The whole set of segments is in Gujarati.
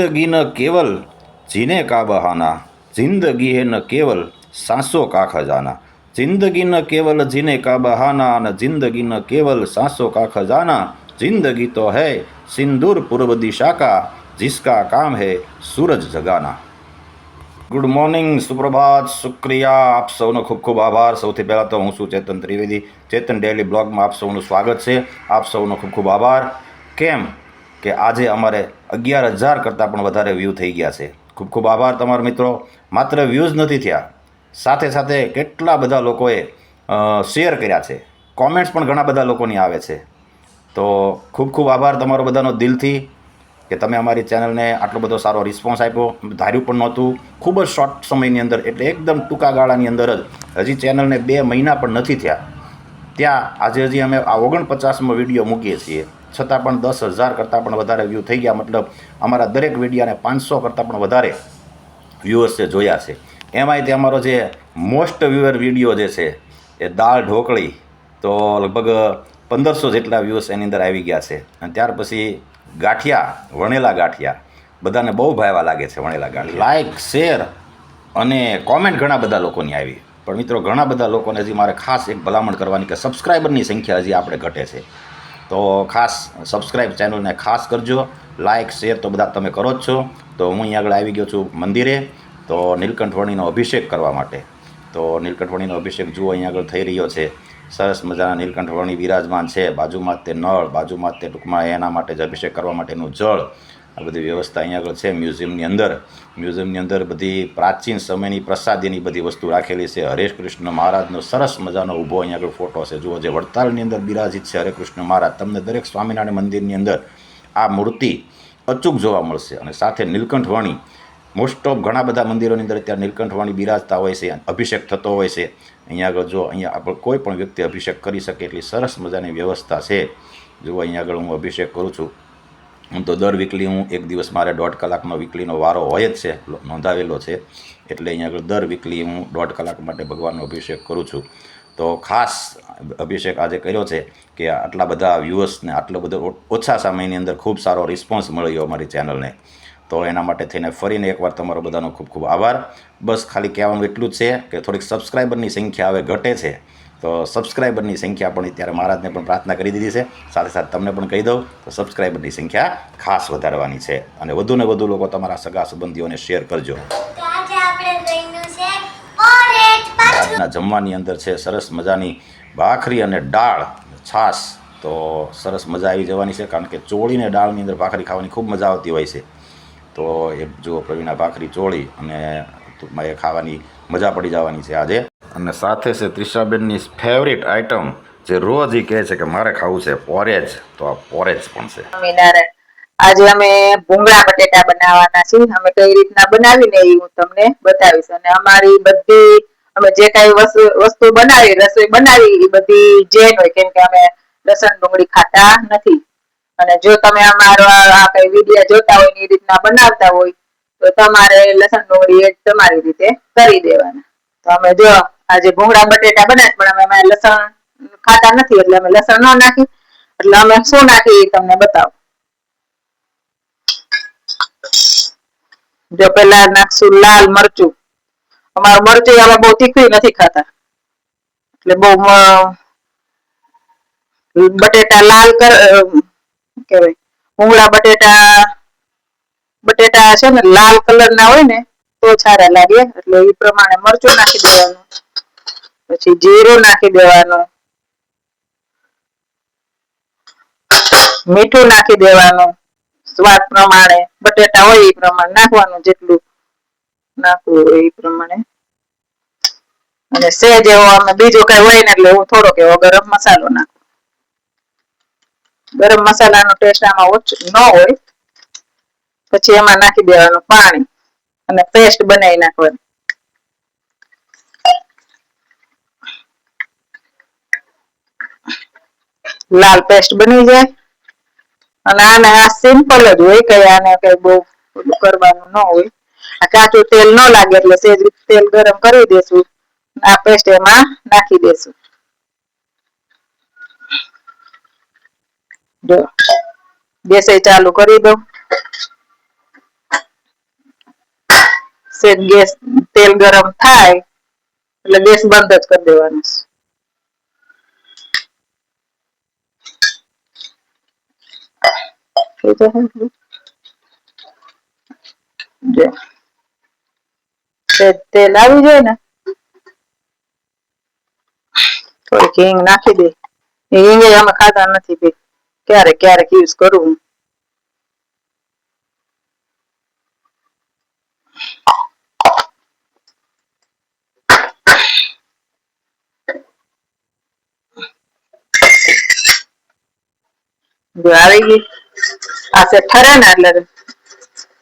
जिंदगी न केवल जीने का बहाना, जिंदगी है न केवल सांसों का खजाना। जिंदगी न केवल जीने का बहाना न जिंदगी न केवल सांसों का खजाना। जिंदगी तो है सिंदूर पूर्व दिशा का, जिसका काम है सूरज जगाना। गुड मॉर्निंग, सुप्रभात, शुक्रिया, આપ સૌનો ખૂબ ખૂબ આભાર। સૌથી પહેલાં તો હું છું ચેતન ત્રિવેદી, ચેતન ડેલી બ્લોગમાં આપ સૌનું સ્વાગત છે। આપ સૌનો ખૂબ ખૂબ આભાર। કેમ કે આજે અમારે 11,000 કરતાં પણ વધારે વ્યૂ થઈ ગયા છે। ખૂબ ખૂબ આભાર તમારા મિત્રો। માત્ર વ્યૂઝ નથી થયા, સાથે સાથે કેટલા બધા લોકોએ શેર કર્યા છે, કોમેન્ટ્સ પણ ઘણા બધા લોકોની આવે છે। તો ખૂબ ખૂબ આભાર તમારો બધાનો દિલથી કે તમે અમારી ચેનલને આટલો બધો સારો રિસ્પોન્સ આપ્યો। ધાર્યું પણ નહોતું, ખૂબ જ શોર્ટ સમયની અંદર, એટલે એકદમ ટૂંકા ગાળાની અંદર જ, હજી ચેનલને 2 મહિના પણ નથી થયા ત્યાં આજે હજી અમે આ 49મો વિડીયો મૂકીએ છીએ, છતાં પણ 10,000 કરતાં પણ વધારે વ્યૂ થઈ ગયા। મતલબ અમારા દરેક વિડીયાને 500 કરતાં પણ વધારે વ્યૂઅર્સે જોયા છે। એમાંય તે અમારો જે મોસ્ટ વ્યુઅર વિડીયો જે છે એ દાળ ઢોકળી, તો લગભગ 1500 જેટલા વ્યૂઝ એની અંદર આવી ગયા છે। અને ત્યાર પછી ગાંઠિયા, વણેલા ગાંઠિયા બધાને બહુ ભાવવા લાગે છે વણેલા ગાંઠિયા। લાઇક, શેર અને કોમેન્ટ ઘણા બધા લોકોની આવી, પણ મિત્રો ઘણા બધા લોકોને હજી મારે ખાસ એક ભલામણ કરવાની કે સબસ્ક્રાઈબરની સંખ્યા હજી આપણે ઘટે છે, તો ખાસ સબસ્ક્રાઈબ ચેનલને ખાસ કરજો। લાઇક, શેર તો બધા તમે કરો જ છો। તો હું અહીંયા આગળ આવી ગયો છું મંદિરે, તો નીલકંઠવણીનો અભિષેક કરવા માટે। તો નીલકંઠવણીનો અભિષેક જુઓ અહીંયા આગળ થઈ રહ્યો છે। સરસ મજાના નીલકંઠવણી બિરાજમાન છે, બાજુમાં તે નળ, બાજુમાં તે ટૂંકમાં એના માટે જ અભિષેક કરવા માટેનું જળ, આ બધી વ્યવસ્થા અહીંયા આગળ છે મ્યુઝિયમની અંદર બધી પ્રાચીન સમયની પ્રસાદીની બધી વસ્તુ રાખેલી છે। હરે કૃષ્ણ મહારાજનો સરસ મજાનો ઊભો અહીંયા આગળ ફોટો છે, જુઓ, જે વડતાલની અંદર બિરાજિત છે હરે કૃષ્ણ મહારાજ। તમને દરેક સ્વામિનારાયણ મંદિરની અંદર આ મૂર્તિ અચૂક જોવા મળશે, અને સાથે નીલકંઠવાણી મોસ્ટ ઓફ ઘણા બધા મંદિરોની અંદર અત્યારે નીલકંઠવાણી બિરાજતા હોય છે, અભિષેક થતો હોય છે। અહીંયા આગળ જો, અહીંયા આપણે કોઈ પણ વ્યક્તિ અભિષેક કરી શકે એટલી સરસ મજાની વ્યવસ્થા છે। જુઓ, અહીંયા આગળ હું અભિષેક કરું છું। હું તો દર વીકલી હું એક દિવસ મારે 1.5 કલાકનો વીકલીનો વારો હોય જ છે, નોંધાવેલો છે, એટલે અહીંયા આગળ દર વીકલી હું 1.5 કલાક માટે ભગવાનનો અભિષેક કરું છું। તો ખાસ અભિષેક આજે કર્યો છે કે આટલા બધા વ્યૂઅર્સને આટલો બધો ઓછા સમયની અંદર ખૂબ સારો રિસ્પોન્સ મળ્યો અમારી ચેનલને, તો એના માટે થઈને ફરીને એકવાર તમારો બધાનો ખૂબ ખૂબ આભાર। બસ ખાલી કહેવાનું એટલું જ છે કે થોડીક સબસ્ક્રાઈબરની સંખ્યા હવે ઘટે છે, તો સબસ્ક્રાઈબરની સંખ્યા પણ અત્યારે મહારાજને પણ પ્રાર્થના કરી દીધી છે, સાથે સાથે તમને પણ કહી દઉં તો સબસ્ક્રાઈબરની સંખ્યા ખાસ વધારવાની છે, અને વધુને વધુ લોકો તમારા સગા સંબંધીઓને શેર કરજો। આજના જમવાની અંદર છે સરસ મજાની ભાખરી અને દાળ, છાશ, તો સરસ મજા આવી જવાની છે, કારણ કે ચોળીને દાળની અંદર ભાખરી ખાવાની ખૂબ મજા આવતી હોય છે। તો એ જુઓ, પ્રવીણા ભાખરી ચોળી અને ટૂંકમાં એ ખાવાની મજા પડી જવાની છે આજે। અને સાથે છે ત્રિષાબેનની ફેવરિટ આઈટમ, જે રોજ એ કહે છે કે મારે ખાવું છે, પોરેજ, તો આ પોરેજ પણ છે। આજે અમે ભૂંગળા બટેટા બનાવવાના છીએ। અમે કઈ રીતના બનાવીને એ હું તમને બતાવીશ, અને અમારી બધી અમે જે કઈ વસ્તુ બનાવી, રસોઈ બનાવી, એ બધી જૈન હોય, કેમ કે અમે લસણ ડુંગળી ખાતા નથી। અને જો તમે અમારો આ કઈ વિડીયો જોતા હોય ને એ રીતના બનાવતા હોય તો તમારે લસણ ડુંગળી તમારી રીતે કરી દેવાના। તો અમે જો આજે ભૂંગળા બટેટા બનાવે, પણ અમે લસણ ખાતા નથી એટલે અમે લસણ ન નાખી, એટલે અમે શું નાખી એ તમને બતાવો। જો પેલા નાખશું લાલ મરચું। અમારું મરચું આમાં બહુ તીખું નથી ખાતા, એટલે બહુ બટેટા લાલ કેવાય, ભૂંગળા બટેટા છે ને લાલ કલર ના હોય ને તો સારા લાગે, એટલે એ પ્રમાણે મરચું નાખી દેવાનું, પછી જીરું નાખી દેવાનું, મીઠું નાખી દેવાનું સ્વાદ પ્રમાણે, બટેટા હોય એ પ્રમાણે નાખવાનું, જેટલું નાખવું હોય એ પ્રમાણે। અને સેજ એવો અમે બીજું કઈ હોય ને એટલે હું થોડોક એવો ગરમ મસાલો નાખું। ગરમ મસાલાનો ટેસ્ટ આમાં ઓછો ન હોય, પછી એમાં નાખી દેવાનું પાણી અને પેસ્ટ બનાવી નાખવાની। લાલ પેસ્ટ બની જાય, અને આને આ સિમ્પલ જ હોય, કઈ આને કઈ બહુ કરવાનું ન હોય। આ કાચું તેલ ન લાગે એટલે સેજ તેલ ગરમ કરી દેશું, આ પેસ્ટ એમાં નાખી દેશું। જો ગેસ ચાલુ કરી દો। ગેસ તેલ ગરમ થાય એટલે ગેસ બંધ જ કરી દેવાનો તેલ આવી જાય ને થોડીક હિંગ નાખી દે. હિંગ અમે ખાતા નથી ભાઈ, ક્યારેક ક્યારેક યુઝ કરું. જો આવી ગઈ આ છે ઠરે ને એટલે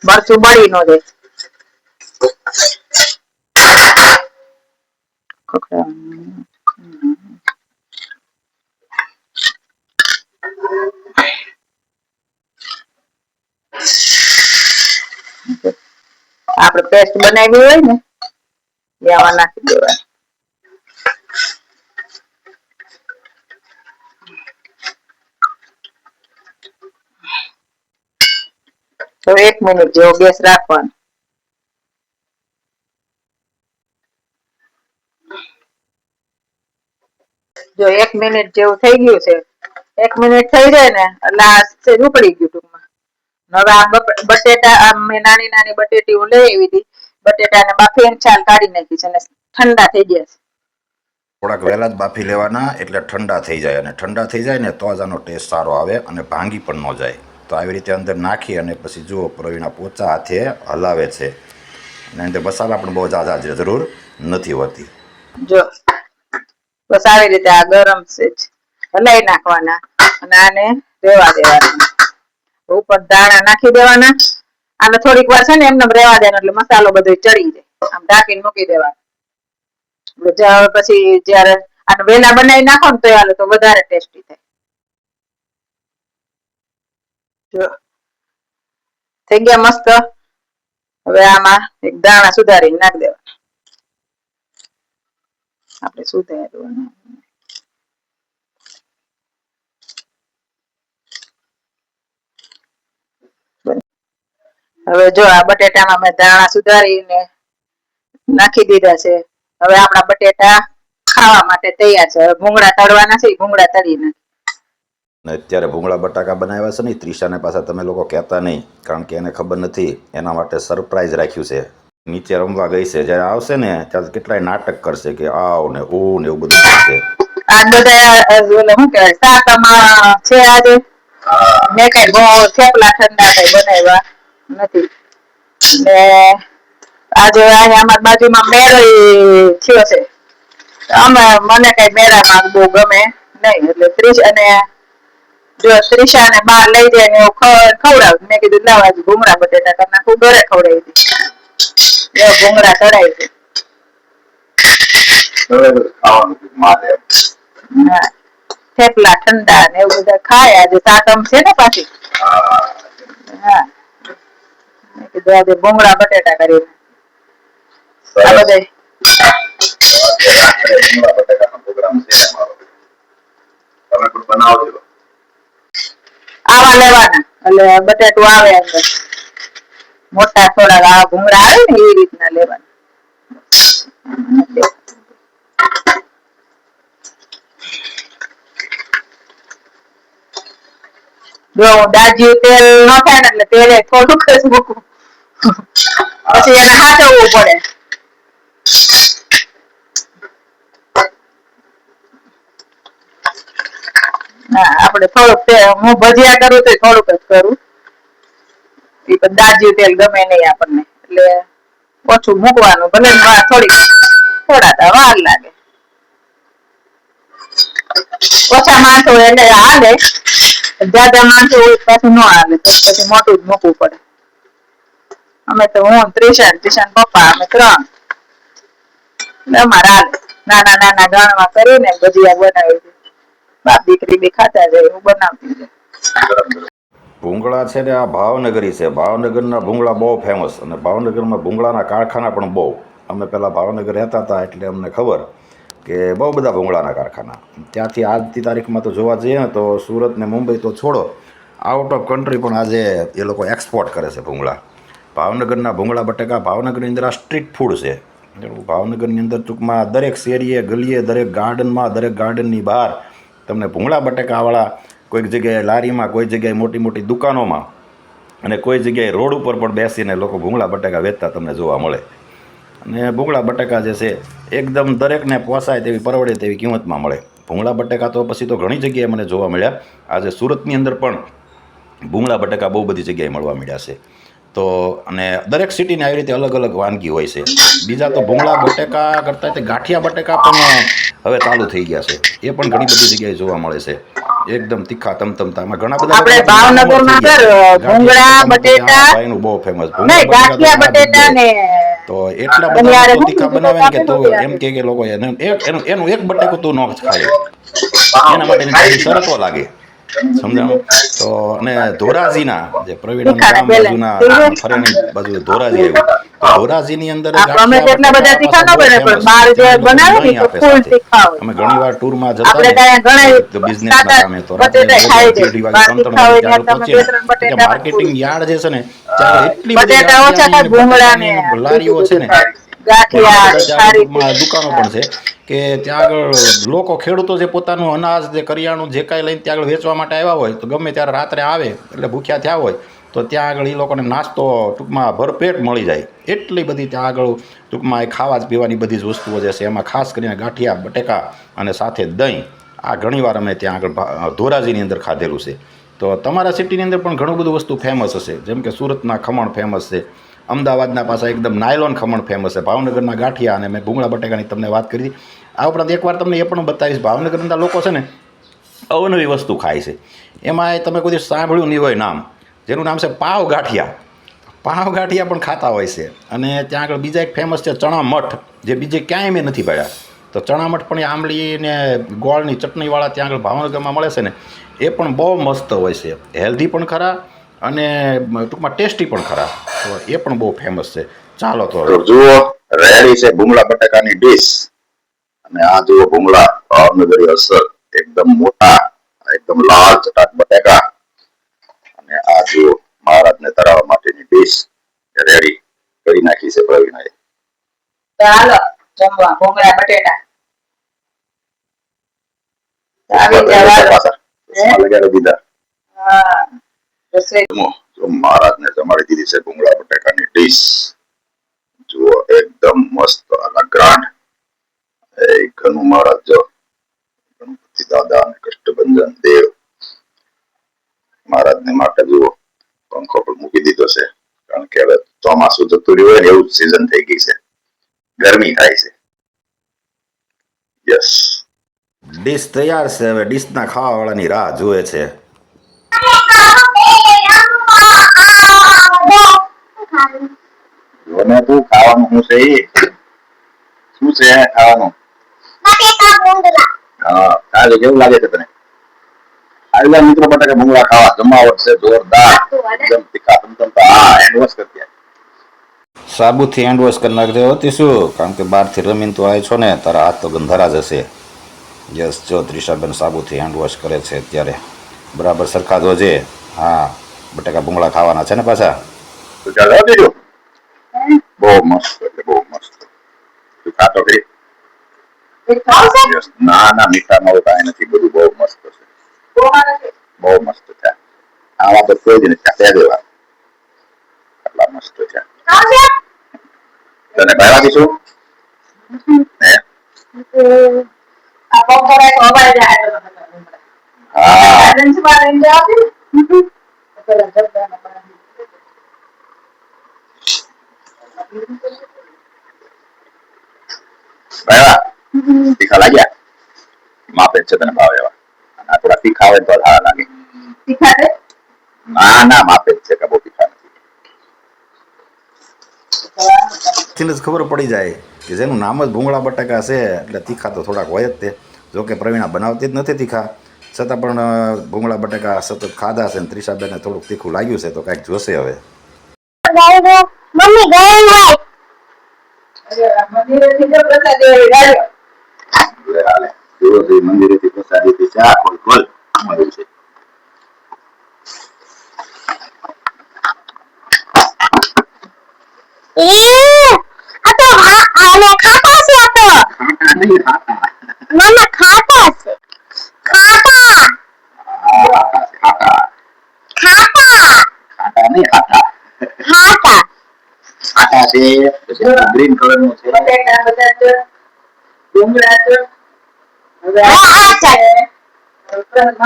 મરચું બળી ન જાય. આપણે પેસ્ટ બનાવી હોય ને એ આમાં નાખી દેવાની. તો 1 મિનિટ જેવો ગેસ રાખવાનો. જો 1 મિનિટ જેવું થઈ ગયું છે, 1 મિનિટ થઈ જાય ને એટલે આ સેજ ઉકળી ગયું ટૂંકમાં. હવે આ બટેટા મેં નાની નાની બટેટીઓ લઈ આવી હતી, બટેટાને બાફીને છાલ કાઢી નાખી છે અને ઠંડા થઈ ગયા છે. થોડાક વહેલા જ બાફી લેવાના એટલે ઠંડા થઈ જાય, અને ઠંડા થઈ જાય ને તો જ આનો ટેસ્ટ સારો આવે અને ભાંગી પણ ન જાય. તો આવી રીતે અંદર નાખી અને પછી જુઓ પ્રવીણા પોચા હાથે હલાવે છે, અને અંદર મસાલા પણ બહુ ઝાઝા જરૂર નથી હોતી. જો બસ આવી રીતે આ ગરમ છે હલાઈ નાખવાના અને આને રેવા દેવાના. ઉપર દાણા નાખી દેવાના. આને થોડીક વાર છે ને એમને રેવા દેવાનું એટલે મસાલો બધો ચડી જાય. આમ ઢાંકીને મૂકી દેવાનું. પછી જયારે આને વેલા બનાવી નાખો ને તો હાલે તો વધારે ટેસ્ટી થાય. જો થઈ ગયા મસ્ત. હવે આમાં એક દાણા સુધારીને નાખી દેવાના. આપણે સુધારવાનું. હવે જો આ બટેટામાં મેં દાણા સુધારીને નાખી દીધા છે. હવે આપણા બટેટા ખાવા માટે તૈયાર છે. હવે ભૂંગળા તળવાના છે, ભૂંગળા તળી નાખી. અત્યારે ભૂંગળા બટાકા બનાવ્યા છે ને, ત્રિશાને પાછા તમે લોકો કહેતા નહીં, કારણ કે એને ખબર નથી. એના માટે સરપ્રાઈઝ રાખ્યું છે. નીચે રમવા ગઈ છે, જ્યારે આવશે ને ત્યારે કેટલાય નાટક કરશે કે આવ ને ઓ ને એવું બધું કરશે. આ બધા શું કહેવાય સાતમાં છે આજે. મેં કઈ બહુ થેપલા ઠંડા કઈ બનાવ્યા નથી. ને આજે અહીંયા અમારી બાજુમાં મેળો થયો છે. મને કઈ મેળામાં બહુ ગમે નહીં, એટલે ત્રિશા ને બહાર લઈ જાય ને ખવડાવ. મેં કીધું લાવ આજે ભૂંગળા બટેટા કરી નાખું, ઘરે ખવડાવી દઈશ. ભૂંગળા ચડાવી દે. થેપલા ઠંડા ને એવું બધા ખાય. આજે સાતમ છે ને પાછી. હા મેં કીધું આજે ભૂંગળા બટેટા કરી આવા લેવાના એટલે બટેટું આવે અંદર મોટા થોડા આ ભૂંગળા આવે ને એ રીતના લેવાના. જો દાજ્યું તેલ ન થાય ને એટલે તેલ થોડુંક જ મૂકવું, પછી એને હાચવવું પડે. હા આપણે થોડુંક હું ભજીયા કરું તો થોડુંક જ કરું. દાજ્યું તેલ ગમે નહીં આપણને એટલે ઓછું મૂકવાનું. ભલે થોડા વાર લાગે. ઓછા માણસો એટલે હાલે, જ્યાદા માણસો હોય પાછું ન હાલે, પછી મોટું જ મૂકવું પડે. અમે તો હું ત્રિશાન પપ્પા અમે 3 અમારે હાલે. નાના નાના ગાણમાં કરીને ભજીયા બનાવી દે. બાપ દીકરી બી ખાતા જાય એવું બનાવતી જાય. ભૂંગળા છે ને આ ભાવનગરી છે. ભાવનગરના ભૂંગળા બહુ ફેમસ, અને ભાવનગરમાં ભૂંગળાના કારખાના પણ બહુ. અમે પહેલાં ભાવનગર રહેતા હતા એટલે અમને ખબર કે બહુ બધા ભૂંગળાના કારખાના. ત્યાંથી આજની તારીખમાં તો જોવા જઈએ ને તો સુરત ને મુંબઈ તો છોડો, આઉટ ઓફ કન્ટ્રી પણ આજે એ લોકો એક્સપોર્ટ કરે છે ભૂંગળા. ભાવનગરના ભૂંગળા બટેકા ભાવનગરની અંદર આ સ્ટ્રીટ ફૂડ છે. ભાવનગરની અંદર ટૂંકમાં દરેક શેરીએ ગલીએ દરેક ગાર્ડનમાં દરેક ગાર્ડનની બહાર તમને ભૂંગળા બટેકાવાળા કોઈક જગ્યાએ લારીમાં કોઈ જગ્યાએ મોટી મોટી દુકાનોમાં અને કોઈ જગ્યાએ રોડ ઉપર પણ બેસીને લોકો ભૂંગળા બટેકા વેચતા તમને જોવા મળે. અને ભૂંગળા બટેકા જે છે એકદમ દરેકને પોસાય તેવી પરવડે તેવી કિંમતમાં મળે. ભૂંગળા બટેકા તો પછી તો ઘણી જગ્યાએ મને જોવા મળ્યા. આજે સુરતની અંદર પણ ભૂંગળા બટેકા બહુ બધી જગ્યાએ મળવા મળ્યા છે. તો અને દરેક સિટીને આવી રીતે અલગ અલગ વાનગી હોય છે. બીજા તો ભૂંગળા બટેકા કરતાં તે ગાંઠિયા બટેકા પણ હવે ચાલુ થઈ ગયા છે. એ પણ ઘણી બધી જગ્યાએ જોવા મળે છે. એકદમ તીખા તમતમતા એમાં ઘણા બધા આપણે ભાવનગરમાં ભૂંગળા બટેટા એનું બહુ ફેમસ નહીં, ગાંઠિયા બટેટા ને તો એટલા બધા લોકો તીખા બનાવે ને કે તું એમ કે લોકો એનું એક બટેકું તું ન ખાય એના માટેની તારી શરતો લાગે. સમજાણું? તો અને ધોરાજીના જે પ્રવીણાનું ગામ બાજુના ફરેણી બાજુ ધોરાજી આવ્યું તો ધોરાજીની અંદર અમે કેટલા બધા તીખા ન બને પણ બહાર જે બનાવે ને તો ફૂલ તીખા હોય. અમે ઘણીવાર ટૂરમાં જતા આપણે ત્યાં ઘણા બિઝનેસના કામે તો બટેટા ખાઈ જાય. 3 વાગે 3 વાગે પહોંચીએ માર્કેટિંગ યાર્ડ જે છે ને ત્યાં એટલી બધી બટેટા ઓછા થાય, ભૂંગળા ને લારીઓ છે ને ગાંઠિયા દુકાનો પણ છે કે ત્યાં આગળ લોકો ખેડૂતો જે પોતાનું અનાજ જે કરિયાણું જે કાંઈ લઈને ત્યાં આગળ વેચવા માટે આવ્યા હોય તો ગમે ત્યારે રાત્રે આવે એટલે ભૂખ્યા થયા હોય તો ત્યાં આગળ એ લોકોને નાસ્તો ટૂંકમાં ભરપેટ મળી જાય. એટલી બધી ત્યાં આગળ ટૂંકમાં એ ખાવા પીવાની બધી જ વસ્તુઓ જે છે એમાં ખાસ કરીને ગાંઠિયા બટેકા અને સાથે દહીં આ ઘણીવાર અમે ત્યાં આગળ ધોરાજીની અંદર ખાધેલું છે. તો તમારા સિટીની અંદર પણ ઘણું બધું વસ્તુ ફેમસ હશે. જેમ કે સુરતના ખમણ ફેમસ છે, અમદાવાદના પાછા એકદમ નાયલોન ખમણ ફેમસ છે, ભાવનગરના ગાંઠિયા અને મેં ભૂંગળા બટેકાની તમને વાત કરી. આ ઉપરાંત એકવાર તમને એ પણ બતાવીશ ભાવનગરના લોકો છે ને અવનવી વસ્તુ ખાય છે. એમાં તમે કોઈ સાંભળ્યું નહીં હોય નામ, જેનું નામ છે પાવ ગાંઠિયા. પાવ ગાંઠિયા પણ ખાતા હોય છે. અને ત્યાં આગળ બીજા એક ફેમસ છે ચણા મઠ, જે બીજે ક્યાંય મેં નથી પડ્યા. તો ચણા મઠ પણ એ આંબલી ને ગોળની ચટણીવાળા ત્યાં આગળ ભાવનગરમાં મળે છે ને એ પણ બહુ મસ્ત હોય છે. હેલ્ધી પણ ખરા અને ટૂંકમાં ટેસ્ટી પણ ખરા. તો એ પણ બહુ ફેમસ છે. ચાલો તો જુઓ, રેડી છે ભૂંગળા બટાકાની ડીશ. અને આ જુઓ ભૂંગળા ભાવનગરી અસર એકદમ મોટા એકદમ લાલ ચટાક બટાકા. અને આ જુઓ મહારાજને ધરાવવા માટેની ડીશ રેડી કરી નાખી છે પ્રવીણાએ. ચાલો જમવા ભૂંગળા બટેટા આવી જવા લગાડી દીધા. હા રસોઈ મહારાજને જમાડી દીધી છે ભૂંગળા બટાકાની ડીશ. જુઓ એકદમ મસ્ત ગ્રાન્ડ ઘણું મહારાજ જો ગણપતિ દાદા અને કષ્ટભંજન દેવ મહારાજને માટે જુઓ પંખો પર મૂકી દીધો છે. કારણ કે હવે ચોમાસું જતું રહ્યું હોય ને એવું જ સિઝન થઈ ગઈ છે, ગરમી થાય છે. યસ, ડીશ તૈયાર છે. હવે ડીશના ખાવાવાળાની રાહ જુએ છે. જોને તું ખાવાનું શું છે એ શું છે ખાવાનું? હા, કાલે કેવું લાગે છે તને? આટલા મિત્રો બટાકા ભૂંગળા ખાવા જમાવટ છે જોરદાર, એકદમ તીખા તમતમતા. હા, હેન્ડ વોશ કરી દે. સાબુથી હેન્ડ વોશ કરી નાખજો હોતી શું, કારણ કે બહારથી રમીને તો આવે છો ને તારા હાથ તો ગંધારા જશે. યસ, જો ત્રિષાબેન સાબુથી હેન્ડ વોશ કરે છે અત્યારે. બરાબર સરખા જોજે. હા, બટાકા ભૂંગળા ખાવાના છે ને પાછા. તો ચાલો બીજું બહુ મસ્ત એટલે બહુ મસ્ત. તું ખાતો કરી? ના ના, મીઠામાં હવે કાંઈ નથી, બધું બહુ મસ્ત છે, બહુ મસ્ત છે. આવા તો કોઈ જ નથી ખાતા દેવા, આટલા મસ્ત છે. તને ભાવ્યા દઈશું હે? હા, ભાવ્યા? તીખા લાગ્યા? માપે છે તને ભાવે એવા. આ થોડા તીખા હોય તો સારા લાગે. ના ના, માપે જ છે કે બહુ તીખા નથી. થી જ ખબર પડી જાય કે જેનું નામ જ ભૂંગળા બટાકા છે એટલે તીખા તો થોડાક હોય જ તે. જોકે પ્રવીણા બનાવતી જ નથી તીખા, છતાં પણ ભૂંગળા બટાકા સતત ખાધા છે ને ત્રિષાબેનને થોડુંક તીખું લાગ્યું છે તો કાંઈક જોશે હવે. મંદિરેથી પ્રસાદી ચા ખોલ ખોલ મળ્યું છે. આ તો આને ખાટા છે આ તો ખાટા નહીં ખાટા ના ના ખાટા છે ખાટા ખાટા ખાટા ખાટા નહીં ખાટા ખાટા ખાટા છે પછી ગ્રીન કલર નું છે બટેટા બધા છે ભૂંગળા છે હવે હા, હા, ચાલો.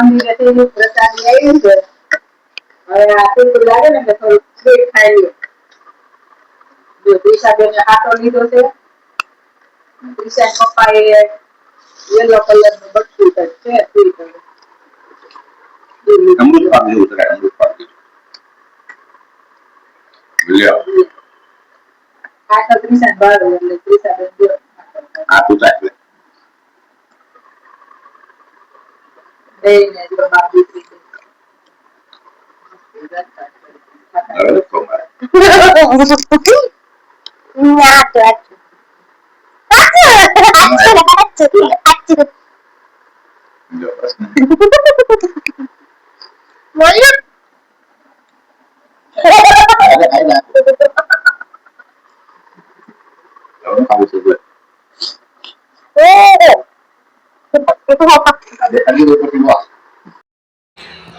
મંદિરે થી પ્રસાદી આવી છે હવે આ તીખું લાગે ને એટલે થોડું સ્વીટ ખાઈ લ્યો જો દિશાબેને હાથો લીધો છે દિશા પપ્પાએ યલો કલર નું બટકું છે સ્વીટ અમૃત પાક જેવું છે અમૃત પાક લ્યો આ તો દિશા બાર એટલે દિશાબેન જો આ તું ચાખ લે બેને જો બાપી હવે તો મારે ના તો જો પ્રશ્ન બોલો હવે ખાઈ લે હવે ખાવું છે જો આજે ખાલી દો પછી વાહ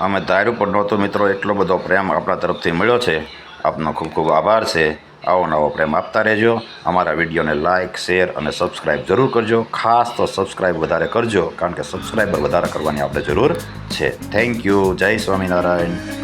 અમે ધાર્યું પણ નહોતું મિત્રો એટલો બધો પ્રેમ આપણા તરફથી મળ્યો છે આપનો ખૂબ ખૂબ આભાર છે આવો નવો પ્રેમ આપતા રહેજો અમારા વિડીયોને લાઇક શેર અને સબસ્ક્રાઈબ જરૂર કરજો ખાસ તો સબસ્ક્રાઈબ વધારે કરજો કારણ કે સબસ્ક્રાઈબર વધારે કરવાની આપણે જરૂર છે થેન્ક યુ જય સ્વામિનારાયણ